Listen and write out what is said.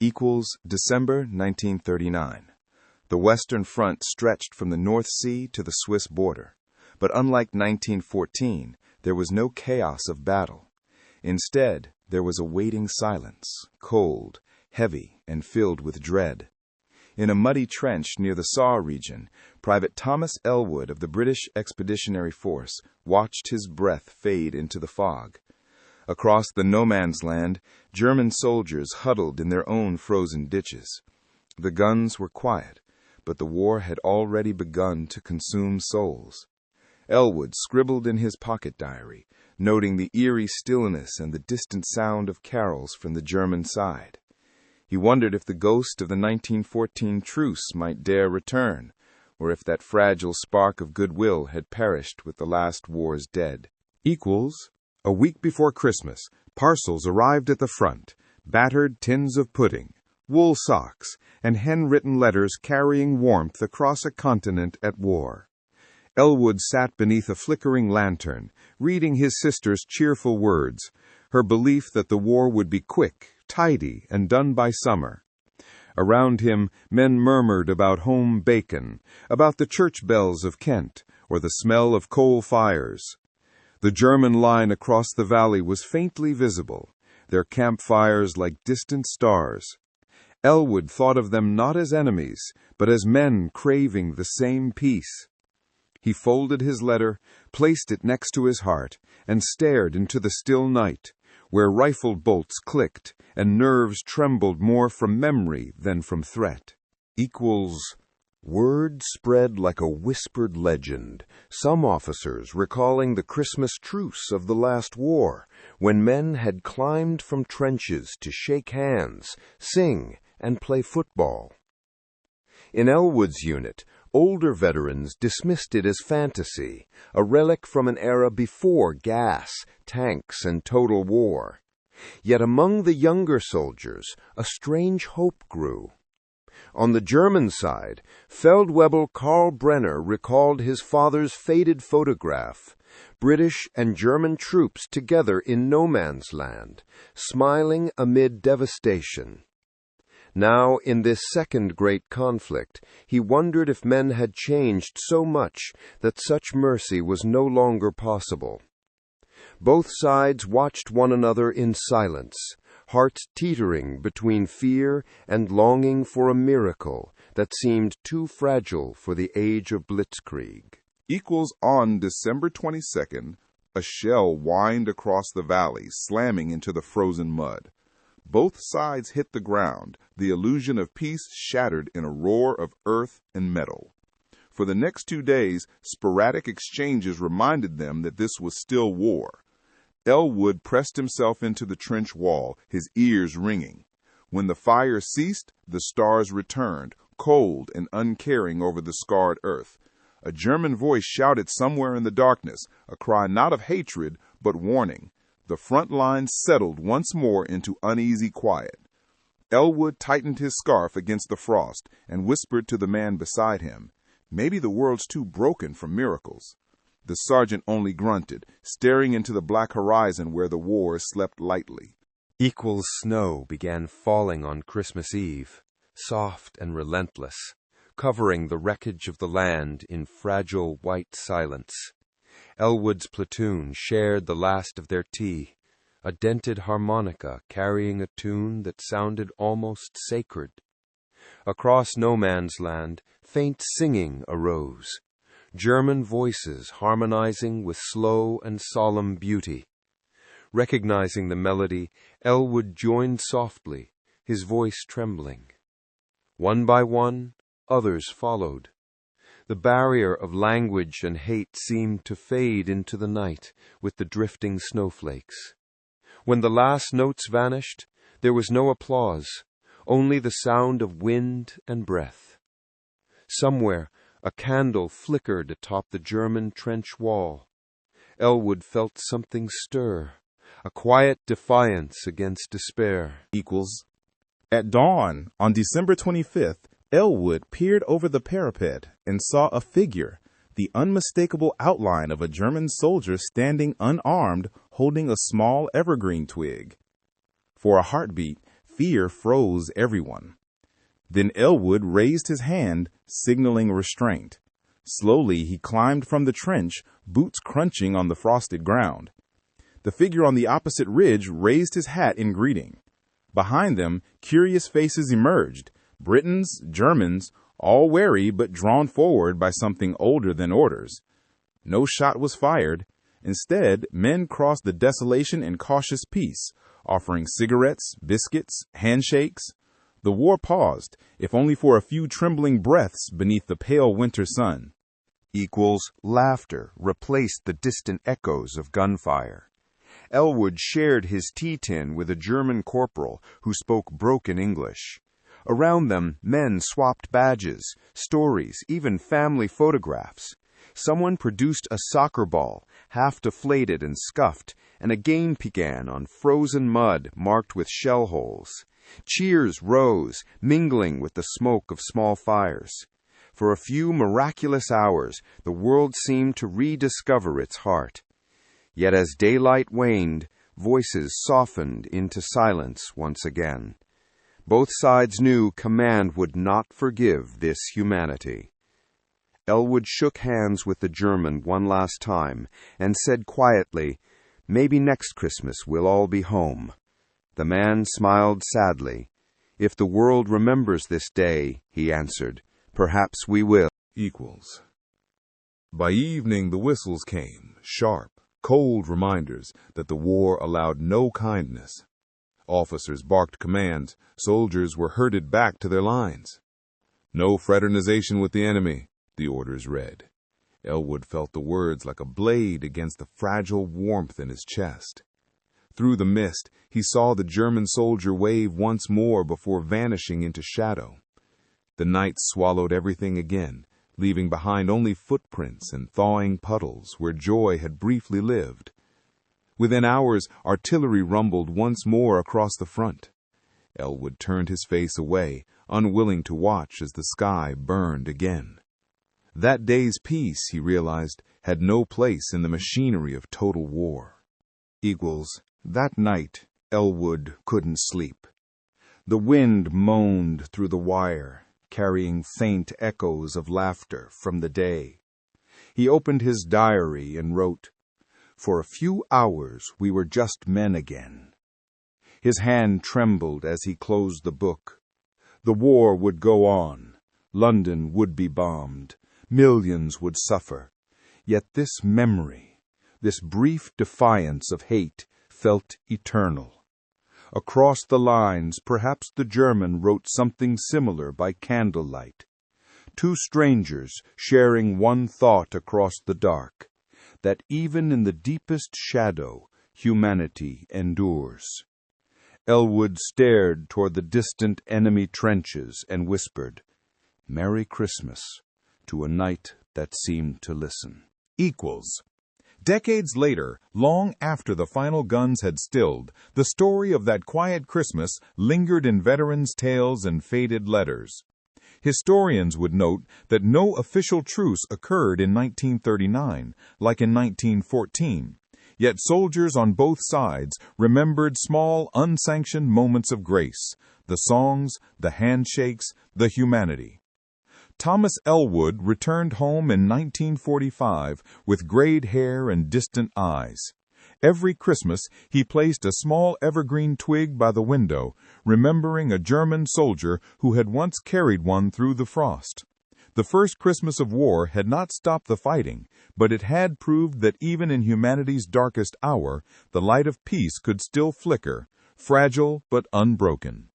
Equals December 1939. The Western Front stretched from the North Sea to the Swiss border. But unlike 1914, there was no chaos of battle. Instead, there was a waiting silence, cold, heavy, and filled with dread. In a muddy trench near the Saar region, Private Thomas Ellwood of the British Expeditionary Force watched his breath fade into the fog. Across the no-man's land, German soldiers huddled in their own frozen ditches. The guns were quiet, but the war had already begun to consume souls. Ellwood scribbled in his pocket diary, noting the eerie stillness and the distant sound of carols from the German side. He wondered if the ghost of the 1914 truce might dare return, or if that fragile spark of goodwill had perished with the last war's dead. A week before Christmas, parcels arrived at the front, battered tins of pudding, wool socks, and handwritten letters carrying warmth across a continent at war. Ellwood sat beneath a flickering lantern, reading his sister's cheerful words, her belief that the war would be quick, tidy, and done by summer. Around him, men murmured about home bacon, about the church bells of Kent, or the smell of coal fires. The German line across the valley was faintly visible, their campfires like distant stars. Ellwood thought of them not as enemies, but as men craving the same peace. He folded his letter, placed it next to his heart, and stared into the still night, where rifle bolts clicked and nerves trembled more from memory than from threat. Word spread like a whispered legend, some officers recalling the Christmas Truce of the last war, when men had climbed from trenches to shake hands, sing, and play football. In Ellwood's unit, older veterans dismissed it as fantasy, a relic from an era before gas, tanks, and total war. Yet among the younger soldiers, a strange hope grew. On the German side, Feldwebel Karl Brenner recalled his father's faded photograph, British and German troops together in no man's land, smiling amid devastation. Now, in this second great conflict, he wondered if men had changed so much that such mercy was no longer possible. Both sides watched one another in silence, hearts teetering between fear and longing for a miracle that seemed too fragile for the age of blitzkrieg. On December 22nd, a shell whined across the valley, slamming into the frozen mud. Both sides hit the ground, the illusion of peace shattered in a roar of earth and metal. For the next 2 days, sporadic exchanges reminded them that this was still war. Ellwood pressed himself into the trench wall, his ears ringing. When the fire ceased, the stars returned, cold and uncaring over the scarred earth. A German voice shouted somewhere in the darkness, a cry not of hatred, but warning. The front lines settled once more into uneasy quiet. Ellwood tightened his scarf against the frost and whispered to the man beside him, "Maybe the world's too broken for miracles." The sergeant only grunted, staring into the black horizon where the war slept lightly. Snow began falling on Christmas Eve, soft and relentless, covering the wreckage of the land in fragile white silence. Ellwood's platoon shared the last of their tea, a dented harmonica carrying a tune that sounded almost sacred. Across no man's land, faint singing arose, German voices harmonizing with slow and solemn beauty. Recognizing the melody, Ellwood joined softly, his voice trembling. One by one, others followed. The barrier of language and hate seemed to fade into the night with the drifting snowflakes. When the last notes vanished, there was no applause, only the sound of wind and breath. Somewhere, a candle flickered atop the German trench wall. Ellwood felt something stir, a quiet defiance against despair. At dawn, on December 25th, Ellwood peered over the parapet and saw a figure, the unmistakable outline of a German soldier standing unarmed, holding a small evergreen twig. For a heartbeat, Fear froze everyone. Then Ellwood raised his hand, signaling restraint. Slowly he climbed from the trench, boots crunching on the frosted ground. The figure on the opposite ridge raised his hat in greeting. Behind them, curious faces emerged, Britons, Germans, all wary but drawn forward by something older than orders. No shot was fired. Instead, men crossed the desolation in cautious peace, offering cigarettes, biscuits, handshakes. The war paused, if only for a few trembling breaths beneath the pale winter sun. Laughter replaced the distant echoes of gunfire. Ellwood shared his tea tin with a German corporal who spoke broken English. Around them, men swapped badges, stories, even family photographs. Someone produced a soccer ball, half deflated and scuffed, and a game began on frozen mud marked with shell holes. Cheers rose, mingling with the smoke of small fires. For a few miraculous hours, the world seemed to rediscover its heart. Yet as daylight waned, voices softened into silence once again. Both sides knew command would not forgive this humanity. Ellwood shook hands with the German one last time and said quietly, "Maybe next Christmas we'll all be home." The man smiled sadly. "If the world remembers this day," he answered, "perhaps we will." By evening the whistles came, sharp, cold reminders that the war allowed no kindness. Officers barked commands, soldiers were herded back to their lines. "No fraternization with the enemy," the orders read. Ellwood felt the words like a blade against the fragile warmth in his chest. Through the mist, he saw the German soldier wave once more before vanishing into shadow. The night swallowed everything again, leaving behind only footprints and thawing puddles where joy had briefly lived. Within hours, artillery rumbled once more across the front. Ellwood turned his face away, unwilling to watch as the sky burned again. That day's peace, he realized, had no place in the machinery of total war. That night, Ellwood couldn't sleep. The wind moaned through the wire, carrying faint echoes of laughter from the day. He opened his diary and wrote, "For a few hours we were just men again." His hand trembled as he closed the book. The war would go on. London would be bombed. Millions would suffer. Yet this memory, this brief defiance of hate, felt eternal. Across the lines, perhaps the German wrote something similar by candlelight. Two strangers sharing one thought across the dark, that even in the deepest shadow, humanity endures. Ellwood stared toward the distant enemy trenches and whispered, "Merry Christmas," to a night that seemed to listen. Decades later, long after the final guns had stilled, the story of that quiet Christmas lingered in veterans' tales and faded letters. Historians would note that no official truce occurred in 1939, like in 1914. Yet soldiers on both sides remembered small, unsanctioned moments of grace, the songs, the handshakes, the humanity. Thomas Ellwood returned home in 1945 with grayed hair and distant eyes. Every Christmas, he placed a small evergreen twig by the window, remembering a German soldier who had once carried one through the frost. The first Christmas of war had not stopped the fighting, but it had proved that even in humanity's darkest hour, the light of peace could still flicker, fragile but unbroken.